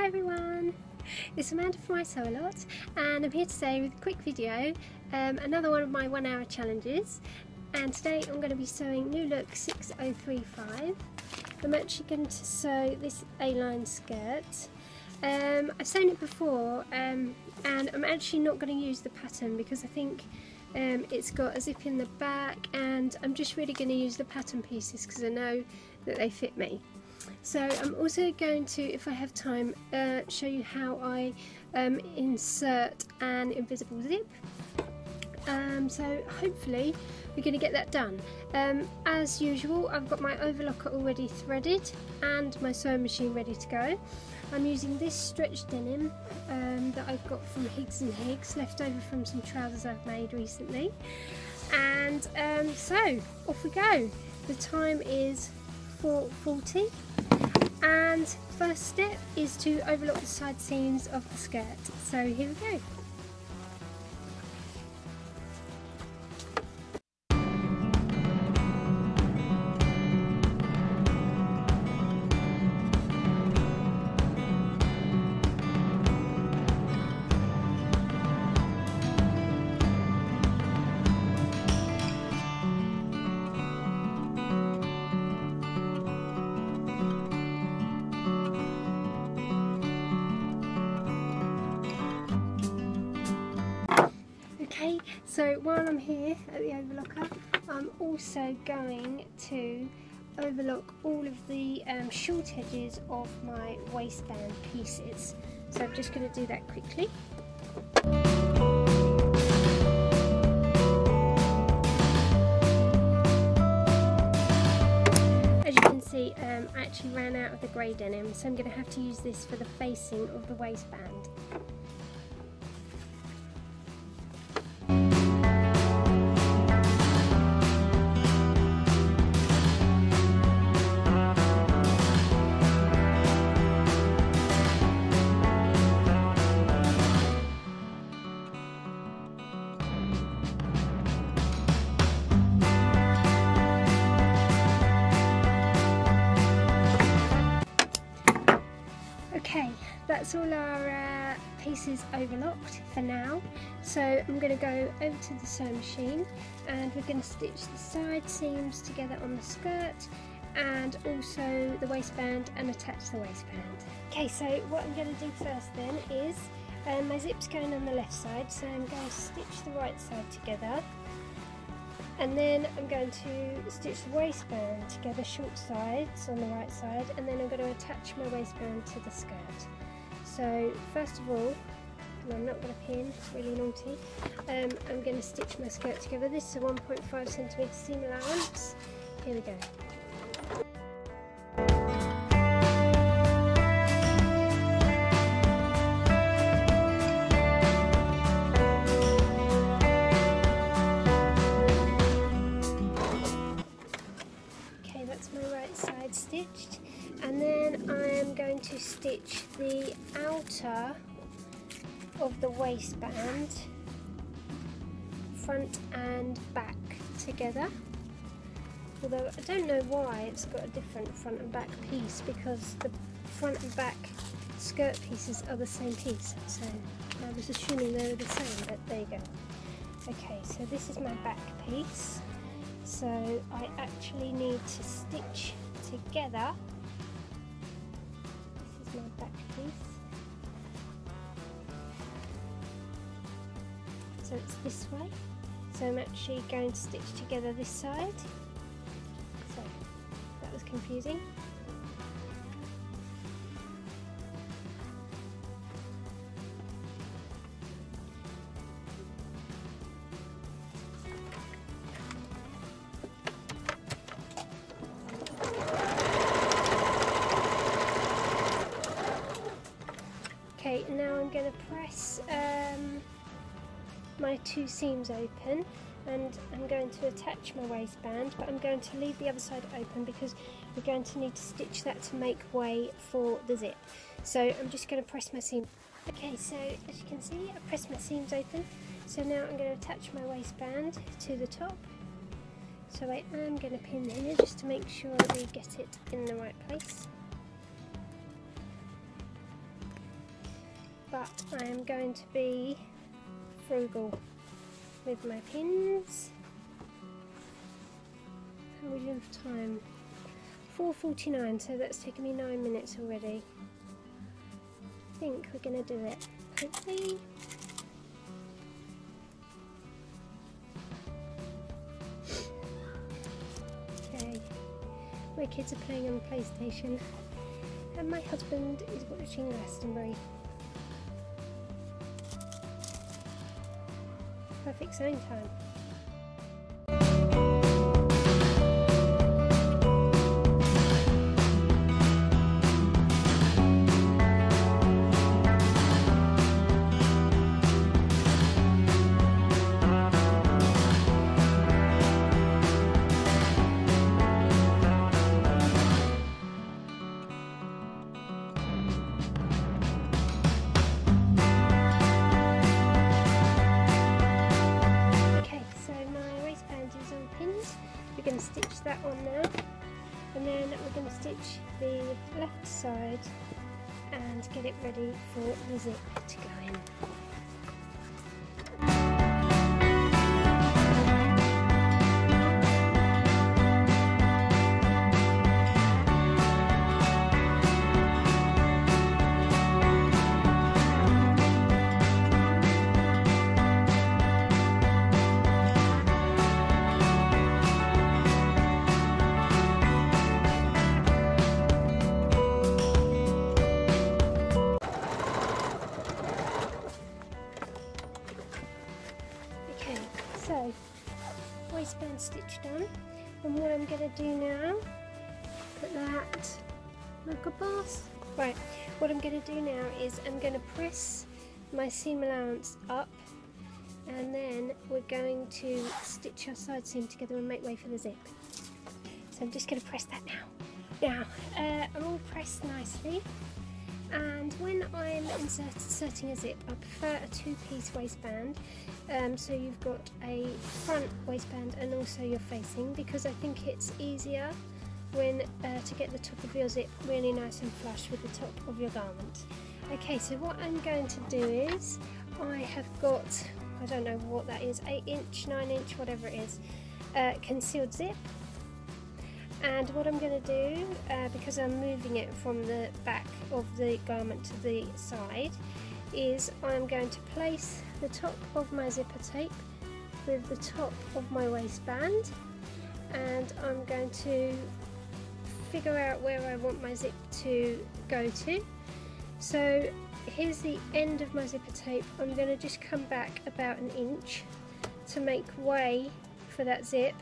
everyone, it's Amanda from I Sew A Lot, and I'm here today with a quick video, another one of my 1 hour challenges. And today I'm going to be sewing New Look 6035. I'm actually going to sew this A-line skirt. I've sewn it before, and I'm actually not going to use the pattern because I think it's got a zip in the back, and I'm just really going to use the pattern pieces because I know that they fit me. So I'm also going to, if I have time, show you how I insert an invisible zip. So hopefully we're going to get that done. As usual, I've got my overlocker already threaded and my sewing machine ready to go. I'm using this stretch denim that I've got from Higgs Higgs, left over from some trousers I've made recently. And so off we go. The time is 4:40. And first step is to overlock the side seams of the skirt. So here we go. Okay, so while I'm here at the overlocker, I'm also going to overlock all of the short edges of my waistband pieces. So I'm just going to do that quickly. As you can see, I actually ran out of the grey denim, so I'm going to have to use this for the facing of the waistband. Okay, that's all our pieces overlocked for now. So I'm going to go over to the sewing machine and we're going to stitch the side seams together on the skirt and also the waistband and attach the waistband. Okay, so what I'm going to do first then is my zip's going on the left side, so I'm going to stitch the right side together. And then I'm going to stitch the waistband together, short sides on the right side, and then I'm going to attach my waistband to the skirt. So first of all, and I'm not going to pin, it's really naughty, I'm going to stitch my skirt together. This is a 1.5cm seam allowance. Here we go. That's my right side stitched, and then I am going to stitch the outer of the waistband, front and back together. Although I don't know why it's got a different front and back piece, because the front and back skirt pieces are the same piece, so I was assuming they were the same, but there you go. Okay, so this is my back piece. So I actually need to stitch together. This is my back piece. So it's this way. So I'm actually going to stitch together this side. So that was confusing. Okay, now I'm going to press my two seams open, and I'm going to attach my waistband, but I'm going to leave the other side open because we're going to need to stitch that to make way for the zip. So I'm just going to press my seam. Okay, so as you can see, I pressed my seams open. So now I'm going to attach my waistband to the top. So I am going to pin here just to make sure that we get it in the right place. but I am going to be frugal with my pins. How are we doing for time? 4:49, so that's taken me 9 minutes already. I think we're going to do it, hopefully. Okay, my kids are playing on PlayStation and my husband is watching Glastonbury. Perfect sewing time. We're going to stitch that on now, and then we're going to stitch the left side and get it ready for the zip to go in. So, waistband stitched on, and what I'm going to do now, put that like a boss. Right, what I'm going to do now is I'm going to press my seam allowance up, and then we're going to stitch our side seam together and make way for the zip. So I'm just going to press that now. Now, I'm all pressed nicely. And when I'm inserting a zip, I prefer a two-piece waistband, so you've got a front waistband and also your facing, because I think it's easier when to get the top of your zip really nice and flush with the top of your garment. Okay, so what I'm going to do is, I have got, I don't know what that is, 8 inch, 9 inch, whatever it is, concealed zip. And what I'm going to do, because I'm moving it from the back of the garment to the side, is I'm going to place the top of my zipper tape with the top of my waistband, and I'm going to figure out where I want my zip to go to. So here's the end of my zipper tape. I'm going to just come back about 1 inch to make way for that zip.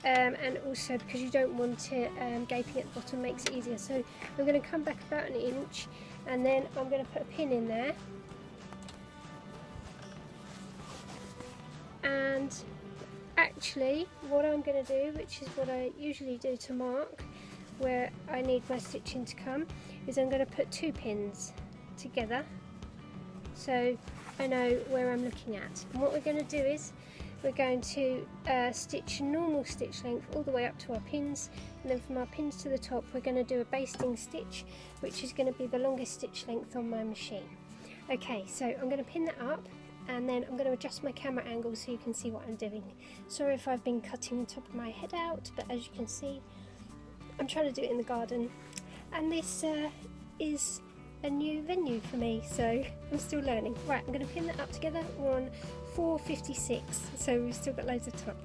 And also because you don't want it gaping at the bottom, makes it easier. So I'm going to come back about 1 inch, and then I'm going to put a pin in there, and actually what I'm going to do, which is what I usually do to mark where I need my stitching to come, is I'm going to put 2 pins together so I know where I'm looking at. And what we're going to do is we're going to stitch normal stitch length all the way up to our pins, and then from our pins to the top we're going to do a basting stitch, which is going to be the longest stitch length on my machine. Okay, so I'm going to pin that up, and then I'm going to adjust my camera angle so you can see what I'm doing. Sorry if I've been cutting the top of my head out, but as you can see I'm trying to do it in the garden, and this is a new venue for me, so I'm still learning. Right, I'm going to pin that up together. We're on 456, so we've still got loads of time.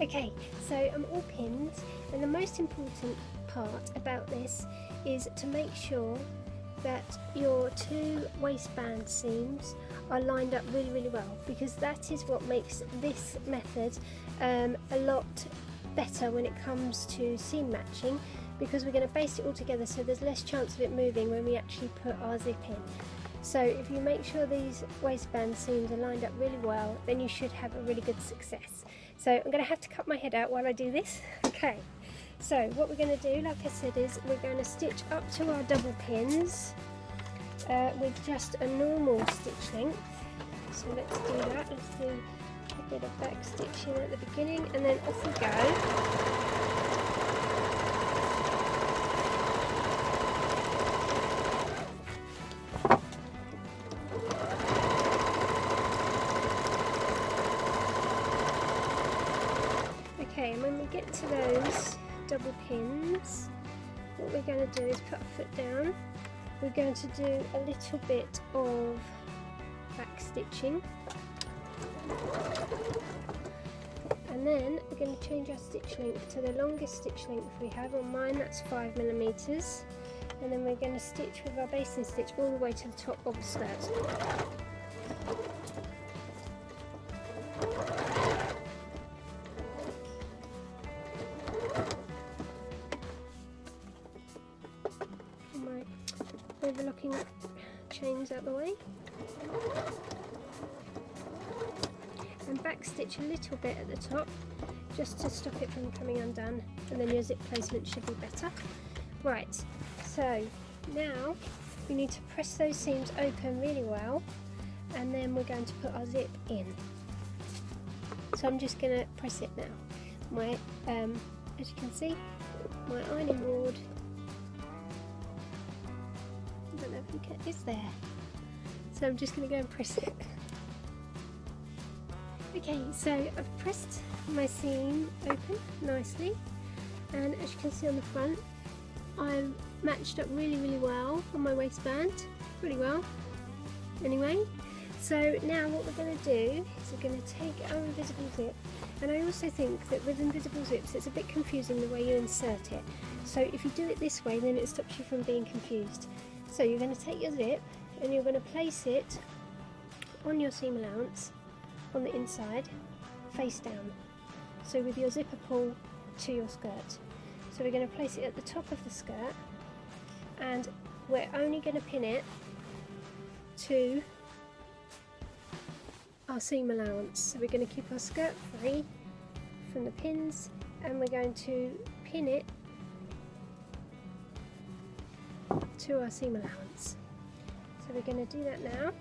Okay, so I'm all pinned, and the most important part about this is to make sure that your 2 waistband seams are lined up really, really well, because that is what makes this method a lot better when it comes to seam matching, because we're going to baste it all together so there's less chance of it moving when we actually put our zip in. So if you make sure these waistband seams are lined up really well, then you should have a really good success. So I'm going to have to cut my head out while I do this. Okay, so what we're going to do, like I said, is we're going to stitch up to our double pins with just a normal stitch length. So let's do that. Let's do a bit of back stitching at the beginning, and then off we go. Okay, and when we get to those double pins, what we're going to do is put our foot down. We're going to do a little bit of back stitching, and then we're going to change our stitch length to the longest stitch length we have. On mine that's 5mm, and then we're going to stitch with our basting stitch all the way to the top of the skirt. Overlocking chains out the way, and back stitch a little bit at the top just to stop it from coming undone, and then your zip placement should be better. Right, so now we need to press those seams open really well, and then we're going to put our zip in. So I'm just going to press it now. My as you can see, my ironing board, I don't know if you can, is there. So I'm just going to go and press it. Okay, so I've pressed my seam open nicely, and as you can see on the front, I've matched up really well on my waistband, pretty well anyway. So now what we're going to do is we're going to take our invisible zip, and I also think that with invisible zips it's a bit confusing the way you insert it. So if you do it this way, then it stops you from being confused. So you're going to take your zip and you're going to place it on your seam allowance on the inside, face down. So with your zipper pull to your skirt. So we're going to place it at the top of the skirt, and we're only going to pin it to our seam allowance. So we're going to keep our skirt free from the pins, and we're going to pin it to our seam allowance. So we're going to do that now.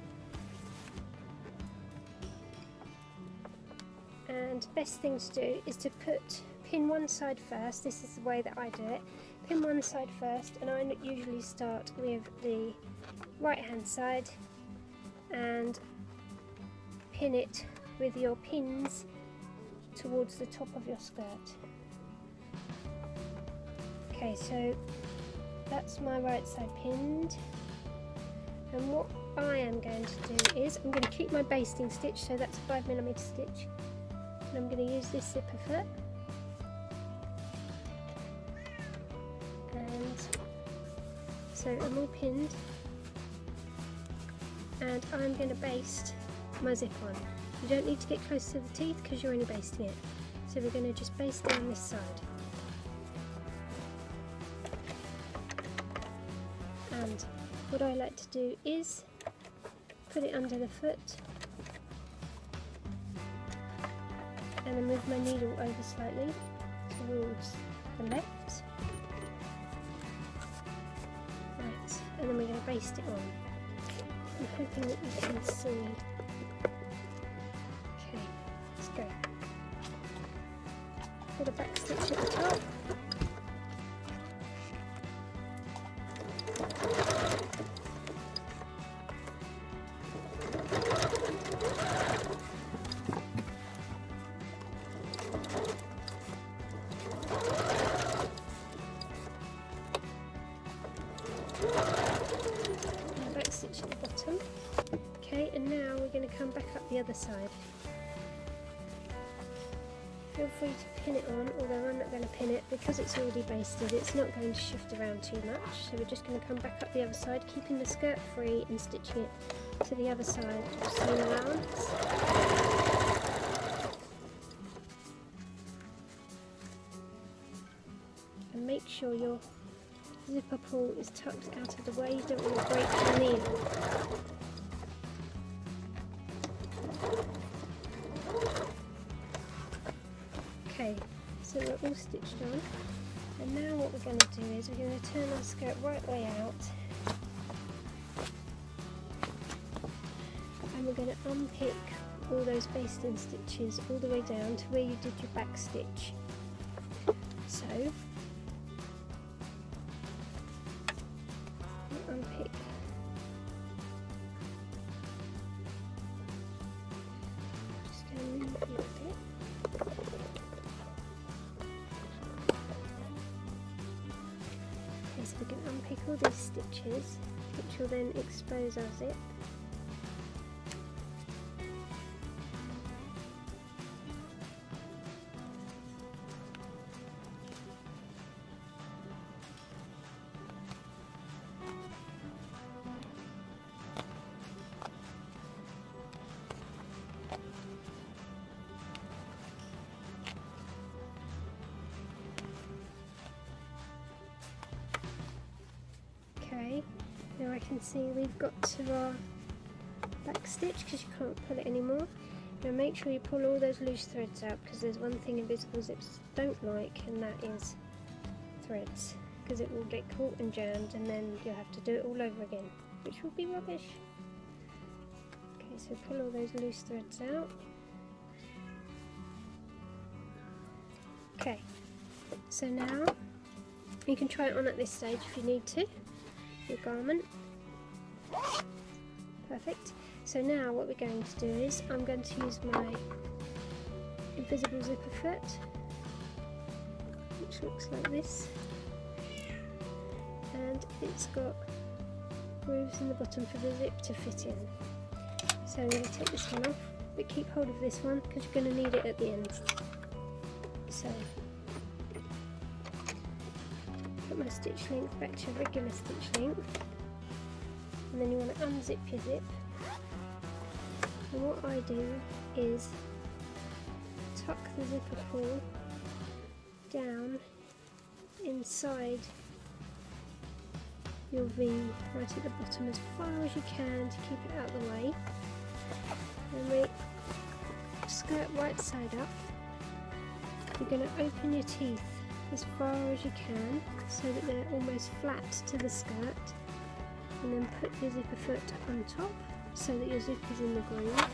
And best thing to do is to pin one side first. This is the way that I do it. Pin one side first, and I usually start with the right hand side and pin it with your pins towards the top of your skirt. Okay, so that's my right side pinned, and what I am going to do is I'm going to keep my basting stitch, so that's a 5mm stitch, and I'm going to use this zipper foot, and so I'm all pinned, and I'm going to baste my zip on. You don't need to get close to the teeth because you're only basting it, so we're going to just baste down this side. And what I like to do is put it under the foot and then move my needle over slightly towards the left. Right, and then we're going to baste it on. I'm hoping that you can see. Okay, let's go. Put a back stitch at the top. Stitch at the bottom. Okay, and now we're going to come back up the other side. Feel free to pin it on, although I'm not going to pin it because it's already basted. It's not going to shift around too much, so we're just going to come back up the other side, keeping the skirt free and stitching it to the other side of the seam allowance. And make sure your zipper pull is tucked out of the way. You don't want to break the needle. Okay, so we're all stitched on, and now what we're going to do is we're going to turn our skirt right way out, and we're going to unpick all those basting stitches all the way down to where you did your back stitch. So unpick just going to move you a bit. pull these stitches, which will then expose our zip. Okay, now I can see we've got to our back stitch because you can't pull it anymore. Now make sure you pull all those loose threads out, because there's one thing invisible zips don't like, and that is threads, because it will get caught and jammed and then you'll have to do it all over again, which will be rubbish. Okay, so pull all those loose threads out. Okay, so now you can try it on at this stage if you need to, your garment. Perfect. So now what we're going to do is I'm going to use my invisible zipper foot, which looks like this, and it's got grooves in the bottom for the zip to fit in. So I'm going to take this one off, but keep hold of this one because you're going to need it at the end. So put my stitch length back to regular stitch length, and then you want to unzip your zip. And what I do is tuck the zipper pull down inside your V right at the bottom as far as you can to keep it out of the way, and make skirt right side up. You're going to open your teeth as far as you can so that they're almost flat to the skirt, and then put your zipper foot on top so that your zip is in the groove.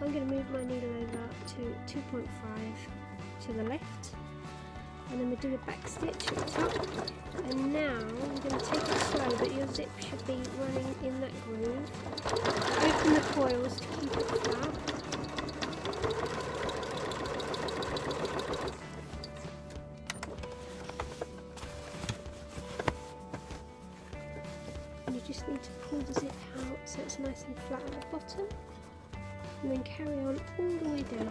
I'm going to move my needle over to 2.5 to the left, and then we do a back stitch at the top. And now I'm going to take it slow, but your zip should be running in that groove. Open the coils to keep it flat. Just need to pull the zip out so it's nice and flat at the bottom, and then carry on all the way down.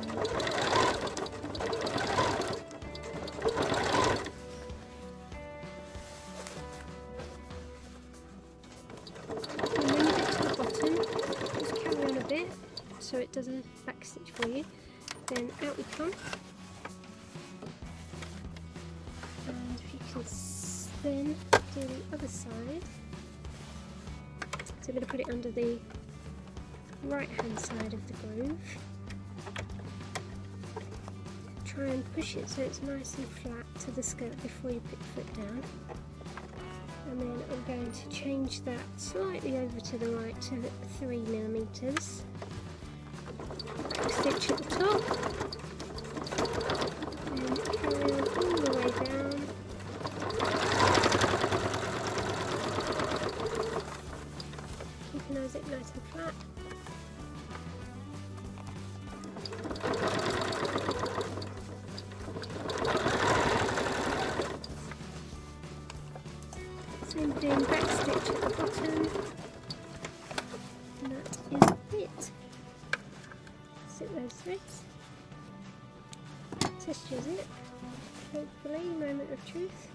And when you get to the bottom, just carry on a bit so it doesn't backstitch for you. Then out we come, and if you can then do the other side. So I'm going to put it under the right hand side of the groove. Try and push it so it's nice and flat to the skirt before you put your foot down. And then I'm going to change that slightly over to the right to 3mm. Stitch at the top, and carry on all the way down. Keeping our zip nice and flat. Same doing back stitch at the bottom, and that is it. Zip those threads. Test your zip. Hopefully, moment of truth.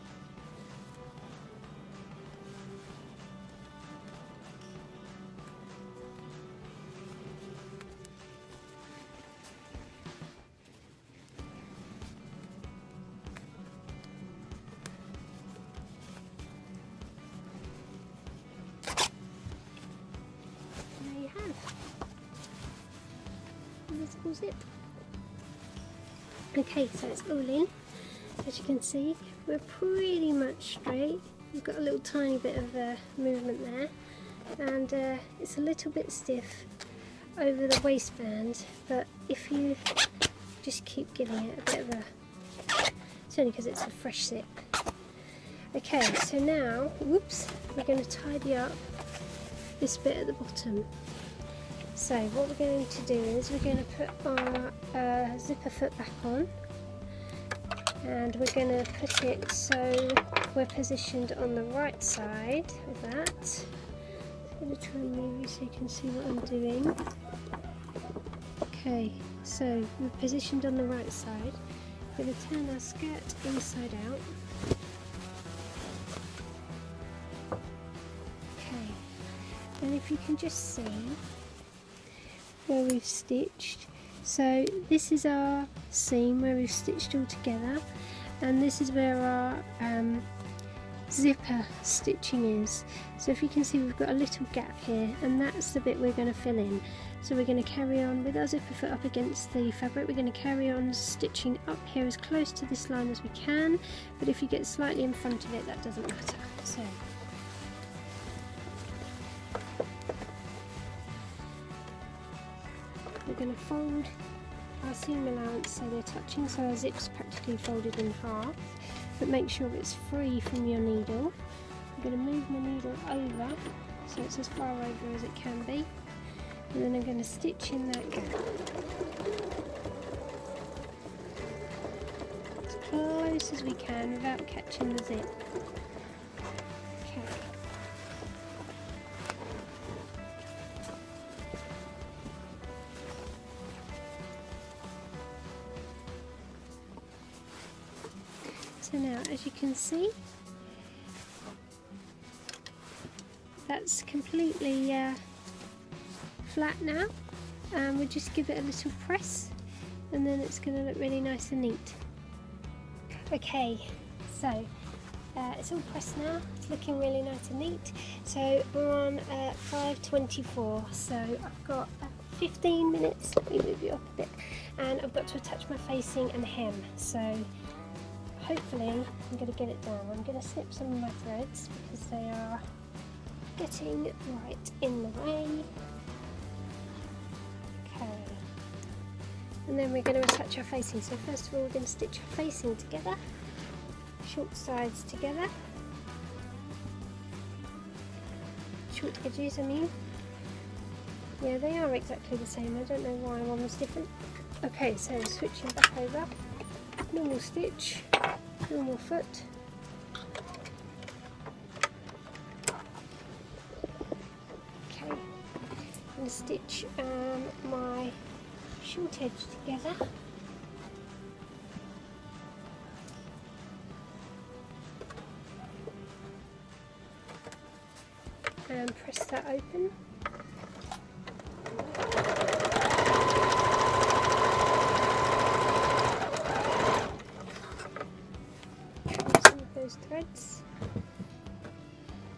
Invisible zip. Okay, so it's all in. As you can see, we're pretty much straight. We've got a little tiny bit of movement there, and it's a little bit stiff over the waistband, but if you just keep giving it a bit of a... It's only because it's a fresh zip. Okay, so now, whoops, we're going to tidy up this bit at the bottom. So what we're going to do is we're going to put our zipper foot back on, and we're going to put it so we're positioned on the right side with that. I'm going to try and move you so you can see what I'm doing. Okay, so we're positioned on the right side. We're going to turn our skirt inside out. Okay, and if you can just see where we've stitched. So this is our seam where we've stitched all together, and this is where our zipper stitching is. So if you can see, we've got a little gap here, and that's the bit we're going to fill in. So we're going to carry on with our zipper foot up against the fabric. We're going to carry on stitching up here as close to this line as we can, but if you get slightly in front of it, that doesn't matter. So we're going to fold our seam allowance so they're touching, so our zip's practically folded in half, but make sure it's free from your needle. I'm going to move my needle over so it's as far over as it can be, and then I'm going to stitch in that gap as close as we can without catching the zip. Okay. So now, as you can see, that's completely flat now, and we'll just give it a little press, and then it's going to look really nice and neat. Okay, so it's all pressed now, it's looking really nice and neat. So we're on 5:24, so I've got 15 minutes, let me move you up a bit, and I've got to attach my facing and hem. So hopefully I'm going to get it done. I'm going to snip some of my threads because they are getting right in the way. Okay, and then we're going to attach our facing. So first of all, we're going to stitch our facing together, short sides together, short edges I mean. Yeah, they are exactly the same. I don't know why one was different. Okay, so switching back over, normal stitch, normal foot. Okay, I'm going to stitch my short edge together. And press that open. Threads.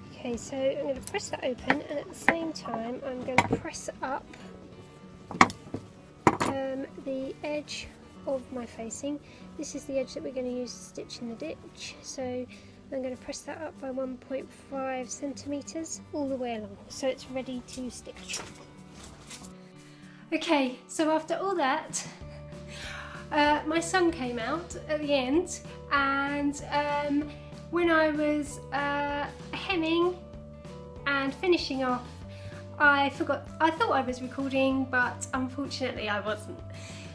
Okay, so I'm going to press that open, and at the same time I'm going to press up the edge of my facing. This is the edge that we're going to use to stitch in the ditch, so I'm going to press that up by 1.5 centimeters all the way along, so it's ready to stitch. Okay, so after all that, my son came out at the end, and when I was hemming and finishing off, I forgot. I thought I was recording, but unfortunately I wasn't.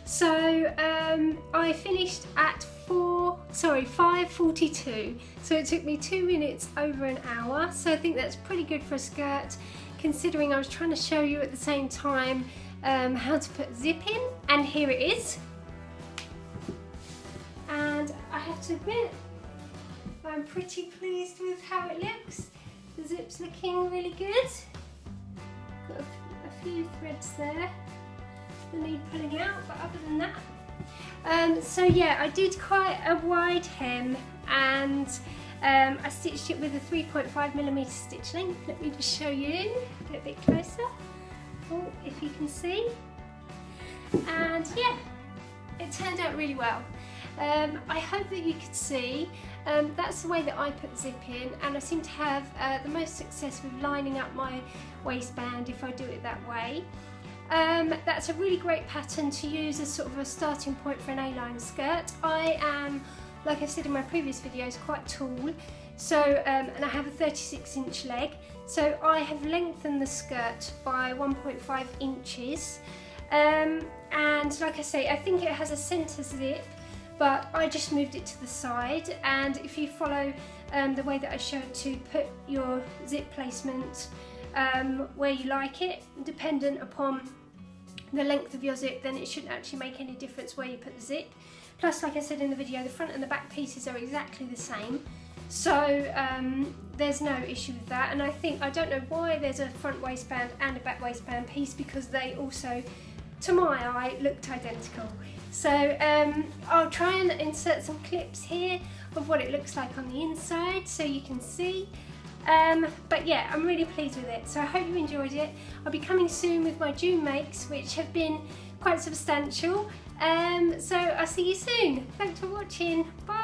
So I finished at 5:42. So it took me 2 minutes over an hour. So I think that's pretty good for a skirt, considering I was trying to show you at the same time how to put zip in, and here it is. And I have to admit, I'm pretty pleased with how it looks. The zip's looking really good. Got a few threads there that need pulling out, but other than that. So yeah, I did quite a wide hem, and I stitched it with a 3.5mm stitch length. Let me just show you a little bit closer. Oh, if you can see. And yeah, it turned out really well. I hope that you could see. That's the way that I put the zip in, and I seem to have the most success with lining up my waistband if I do it that way. That's a really great pattern to use as sort of a starting point for an A-line skirt. I am, like I've said in my previous videos, quite tall, so and I have a 36-inch leg, so I have lengthened the skirt by 1.5 inches. And like I say, I think it has a centre zip, but I just moved it to the side. And if you follow the way that I showed to put your zip placement where you like it, dependent upon the length of your zip, then it shouldn't actually make any difference where you put the zip. Plus, like I said in the video, the front and the back pieces are exactly the same, so there's no issue with that. And I don't know why there's a front waistband and a back waistband piece, because they also, to my eye, looked identical. So I'll try and insert some clips here of what it looks like on the inside so you can see. But yeah, I'm really pleased with it, so I hope you enjoyed it. I'll be coming soon with my June makes, which have been quite substantial. So I'll see you soon. Thanks for watching. Bye.